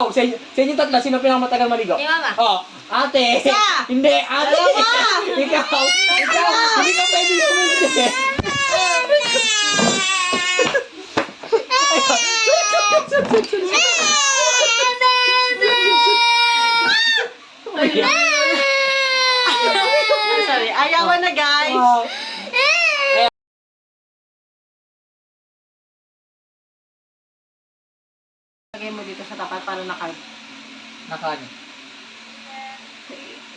Sa inyo tatlo, sino pinakamatagal maligo? Si Mama. Oh, ate. Isa. Hindi, ate. Dalawa. Ikaw. Hindi ka pwede sumindi. Sorry, ayawan na guys. Oh. Lagay mo dito sa tapat para naka... Nakano?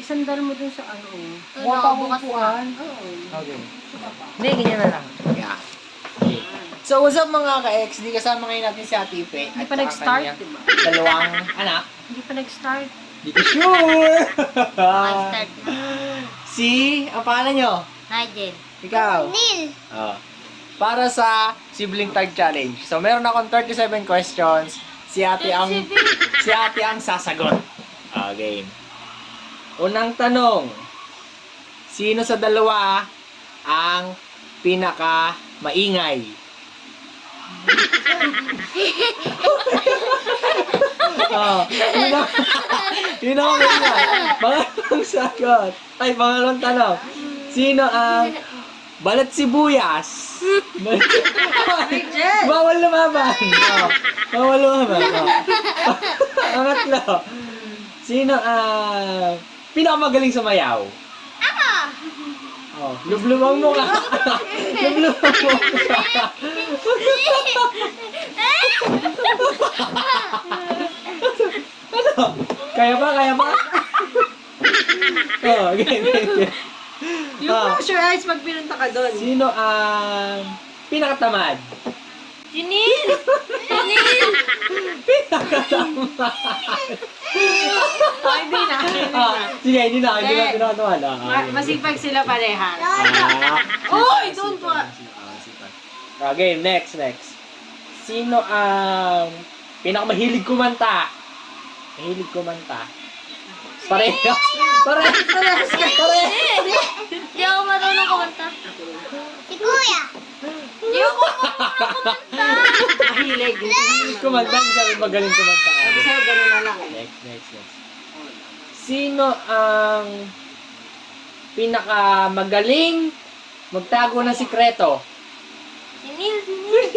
Isandal mo dun sa ano. Bukas na. Oo. Okay. Hindi, ganyan na lang. Yeah. Okay. So, what's up mga ka-ex? Di kasama ngayon natin si Ate Ipe. Hindi at pa saka nag-start, kanyang diba? dalawang anak. Hindi pa nag-start. Di ko sure! Start na. Si, ang pangalan nyo? Nigel. Ikaw? Neil. Oh. Para sa Sibling Tag Challenge. So, meron akong 37 questions. Si ate ang sasagot. Okay. Unang tanong. Sino sa dalawa ang pinaka maingay? Oh, yun ang maingay. Pangalawang sagot. Ay, pangalawang tanong. Sino ang balat sibuyas? Bawal lumaban. Oh, bawal lumaban. Oh. Pangatlo. Sino ang pinakamagaling sumayaw? Ako. Oh, lublumang mo ka. Lublumang mo ka. Ano? Kaya ba? Kaya ba? Oh, okay. Yung close your eyes pag pinunta ka doon. Sino ang pinakatamad? Si Neil. Si Neil. Pinakatamad. Oh, hindi na. Sige, hindi na pinakatamad. Masipag sila parehas. Oy, don't wa- Okay, next. Sino ang pinakamahilig kumanta? Mahilig kumanta. Parehas. Di ako marunong kumanta. Si Kuya. Di ako marunong kumanta. Mahilig. Kumanta, hindi sabi magaling kumanta. Sabi sa'yo, gano'n na lang. Next. Sino ang pinakamagaling magtago ng sikreto? Si Neil.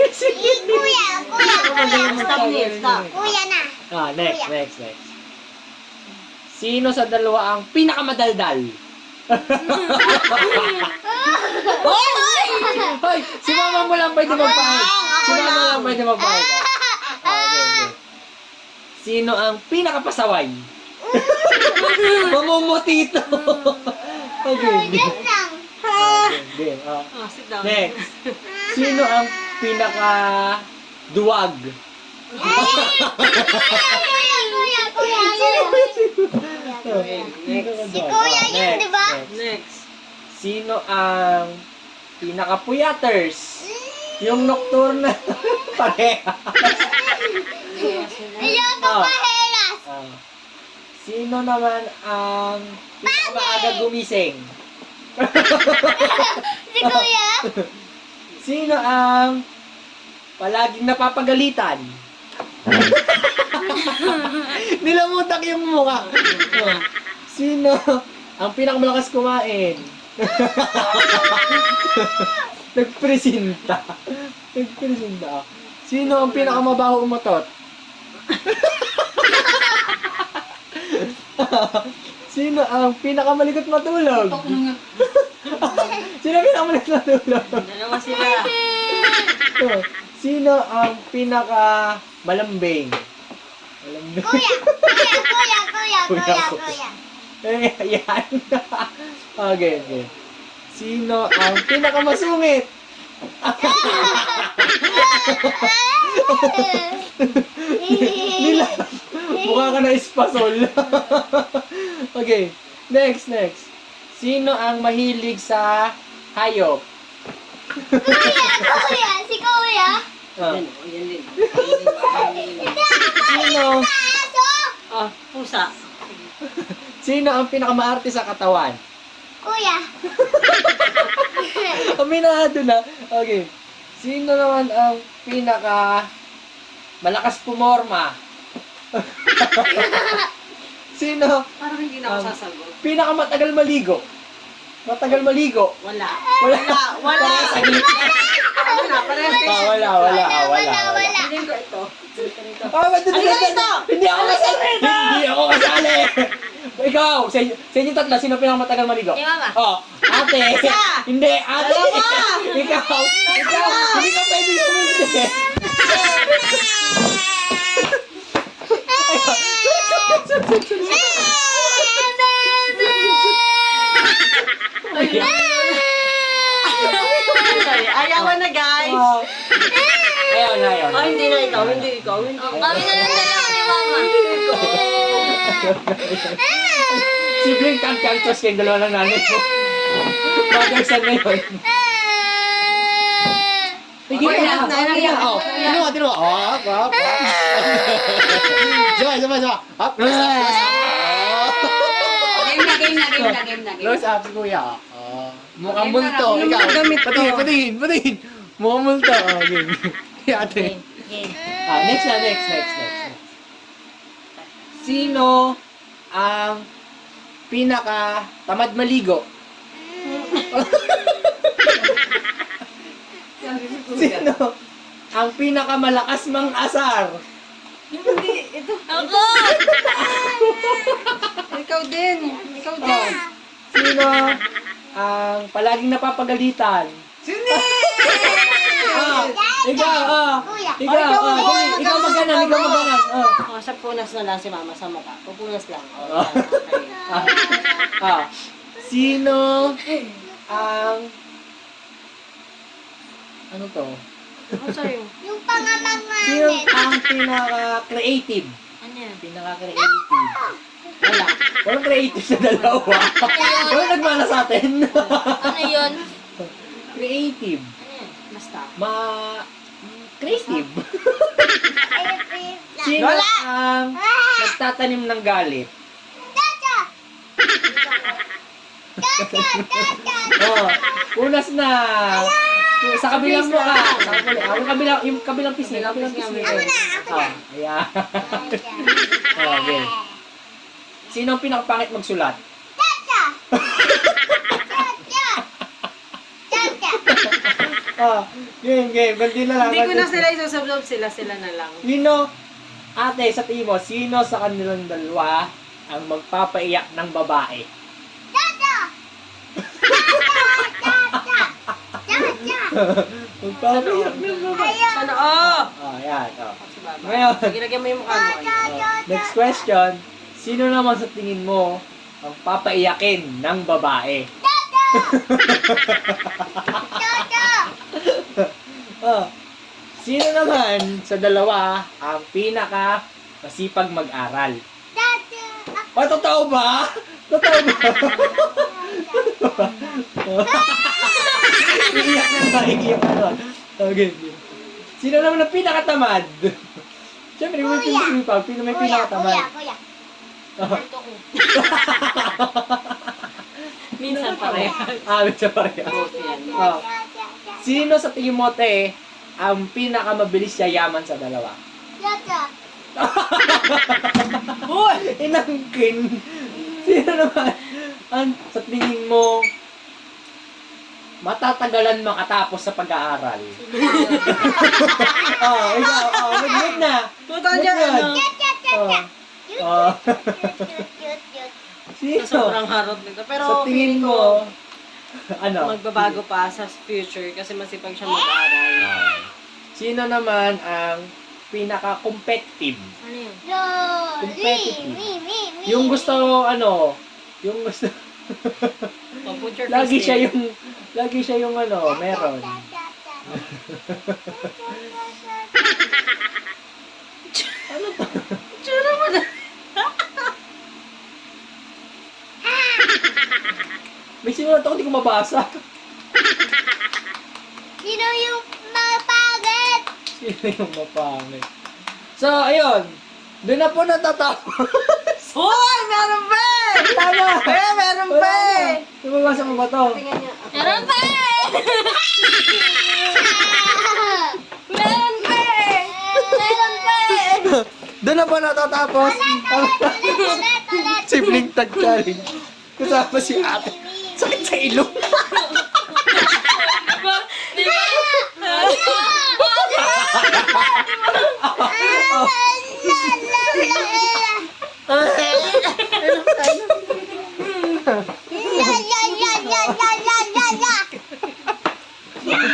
Si Kuya. Stop, Neil, stop. Kuya na. Next. Sino sa dalawa ang pinakamadaldal? Hoy! Si mama mo lang pwede magpahit. Okay. Sino ang pinakapasaway? Mamumuti ito. Okay. Oh, sit down. Next. Sino ang pinaka-duwag? Si Kuya yun, di ba? Next. Sino ang pinaka-puyaters? Yung nocturne. Parehas. Ayoko pahelas. Sino naman ang pinakamaaga gumising? Si Kuya. Sino ang palaging napapagalitan? Nilamutak yung mukha. Sino ang pinakamalakas kumain? Nagpresinta. Sino ang pinakamabaho umutot? Sino ang pinakamalikot matulog? Sino ang pinakamalikot matulog? Dalawa sila. Sino ang pinaka malambing? Kuya. Yan. Okay. Sino ang pinaka masungit? Nila. Mukha ka na espasol. Okay. Next. Sino ang mahilig sa hayop? Kuya. Si Kuya. Yan din. Sino? Oh, pusa. Sino ang pinakamaarte sa katawan? Kuya. Aminado na. Okay. Sino naman ang pinaka malakas pumorma? Sino Parang hindi na ako sasagot. pinakamatagal maligo? Matagal maligo. Wala. Wala. Wala. Saglit. Wala. Parehas din siya. Wala. Hindi ko ito. Hindi ako kasali. Hindi ako kasali. Ikaw, sa inyo tatlo, sino pinakamatagal maligo? Si Mama. Oh, ate. Hindi, ate. Ikaw. Hindi ka pwede humindi. Ayaw na guys. Ayaw na. Oh, hindi na ikaw. Hindi ikaw. Hindi ikaw. Kami na lang dalawa ni Mama. Sibling kantos kayong dalawa lang nanay mo. Bagay na yun. Tigil Okay, ka. okay na. Oh, tinuwa. Up. Sama. Up. Game na. Close up si kuya. Mukhang multo. Yung Ikaw. damit ko. Patingin. Mukhang multo. Game. Ate. Game. Next. Sino ang pinaka tamad maligo? Sino ang pinaka malakas mang-asar? Hindi. Ito. Ako! Ikaw din. Sino ang palaging napapagalitan? Ikaw, ikaw maganan. Oh, sa punas na lang si Mama sa mukha. Pupunas lang. Sino ang ano to? Ako sa'yo. Yung pangalangan. Sino ang pinaka-creative? Ano yan? Pinaka-creative. Walang creative sa dalawa. Walang nagmana sa atin. Ano yun? Creative. Ano yan? Basta. Creative. Sino ang nagtatanim ng galit? Unas na. Sa kabilang mo ka. Yung kabilang pisngi. Ayan. Okay. Sino ang pinakapangit magsulat? Game. Ganti na lang. Hindi ko na sila isusublob. Sila na lang. Sino, ate, sa tingin mo, sino sa kanilang dalawa ang magpapaiyak ng babae? Magpapaiyak ng babae. Ano? Oh! Ayan. Si Baba. Ngayon. Sige, lagyan mo yung mukha mo. Next question. Sino naman sa tingin mo ang papaiyakin ng babae? Sino naman sa dalawa ang pinaka masipag mag-aral? Totoo ba? Iiyak na. Okay. Sino naman ang pinakatamad? Siyempre, may pinakatamad. May pinakatamad. Kuya. Minsan pareho. Minsan pareho. Buti yan. Sino sa tingin mo, te, ang pinakamabilis yayaman sa dalawa? Hoy! Inangkin! Sino naman ang sa tingin mo matatagalan makatapos sa pag-aaral? Wait na. Tutan niya, ano? Sino? Sobrang harot nito. Pero Sa tingin mo, ano? magbabago pa sa future kasi masipag siya mag-aral. Sino naman ang pinaka-competitive? Ano yun? Competitive. Yung gusto, yung gusto, Oh, put your lagi face there. siya yung meron. Ano to? Tsura mo na. May sinulat ako, hindi ko mabasa. Sino yung mapagod? Sino yung mapangit? So, ayun. Doon na po natatapos. Hoy! Meron pa eh! Tama! Meron pa eh! Lumabasa mo ba to? Tingnan niya. Meron pa eh! Meron pa eh! Meron pa eh! Doon na ba natatapos? Sibling tag challenge. Kasama si ate. Sakit sa ilong.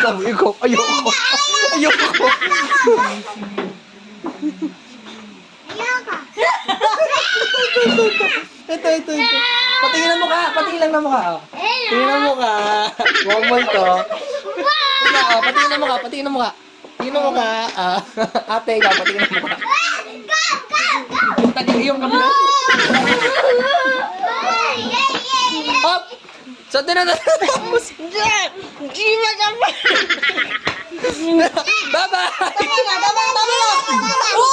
Ikaw, ayoko. Ayoko. Ito. Patingin ang mukha. Patingin lang ng mukha. Oh. Tingin ang mukha. Huwag mo ito. Patingin ang mukha. Patingin ang mukha. Tingin ang mukha. Ate, ikaw, patingin ang mukha. Tagil yung kabila. Hop! Saan din na natapos? Bye-bye! Tama na!